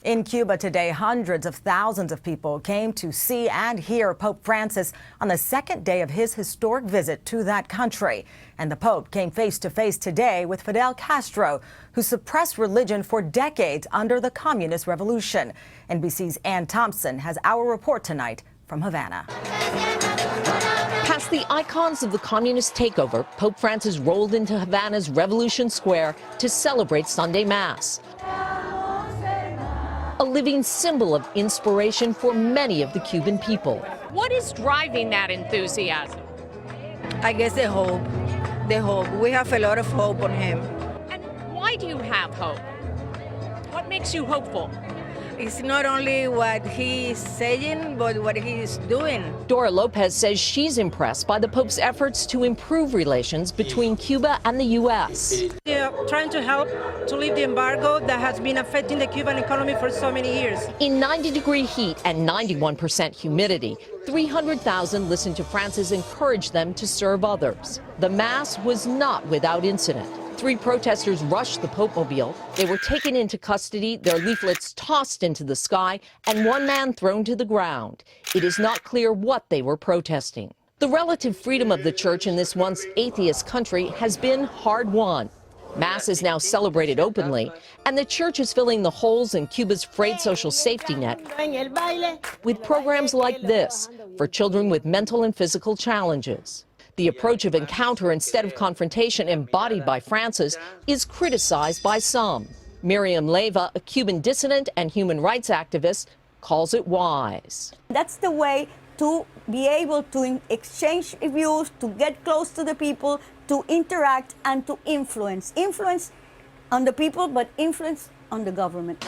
In Cuba today, hundreds of thousands of people came to see and hear Pope Francis on the second day of his historic visit to that country. And the Pope came face to face today with Fidel Castro, who suppressed religion for decades under the Communist Revolution. NBC's Ann Thompson has our report tonight from Havana. Past the icons of the communist takeover, Pope Francis rolled into Havana's Revolution Square to celebrate Sunday Mass, a living symbol of inspiration for many of the Cuban people. What is driving that enthusiasm? I guess the hope. The hope. We have a lot of hope on him. And why do you have hope? What makes you hopeful? It's not only what he's saying, but what he's doing. Dora Lopez says she's impressed by the Pope's efforts to improve relations between Cuba and the U.S. They're trying to help to lift the embargo that has been affecting the Cuban economy for so many years. In 90-degree heat and 91% humidity, 300,000 listened to Francis encourage them to serve others. The Mass was not without incident. 3 protesters rushed the Pope-mobile. They were taken into custody, their leaflets tossed into the sky, and 1 man thrown to the ground. It is not clear what they were protesting. The relative freedom of the church in this once atheist country has been hard-won. Mass is now celebrated openly, and the church is filling the holes in Cuba's frayed social safety net with programs like this for children with mental and physical challenges. The approach of encounter instead of confrontation embodied by Francis is criticized by some. Miriam Leyva, a Cuban dissident and human rights activist, calls it wise. That's the way to be able to exchange views, to get close to the people, to interact and to influence. Influence on the people, but influence on the government.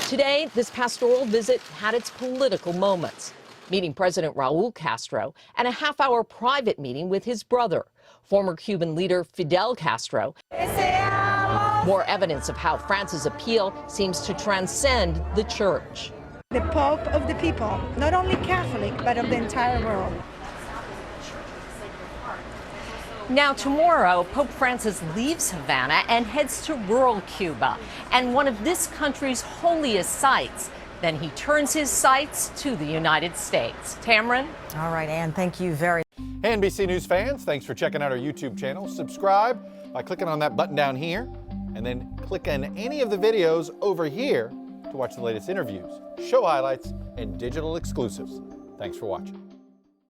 Today, this pastoral visit had its political moments, meeting President Raul Castro and a half-hour private meeting with his brother, former Cuban leader Fidel Castro. More evidence of how Francis' appeal seems to transcend the church. The Pope of the people, not only Catholic, but of the entire world. Now tomorrow, Pope Francis leaves Havana and heads to rural Cuba and one of this country's holiest sites. Then he turns his sights to the United States. Tamron? All right, Ann, thank you very much. Hey, NBC News fans, thanks for checking out our YouTube channel. Subscribe by clicking on that button down here, and then click on any of the videos over here to watch the latest interviews, show highlights, and digital exclusives. Thanks for watching.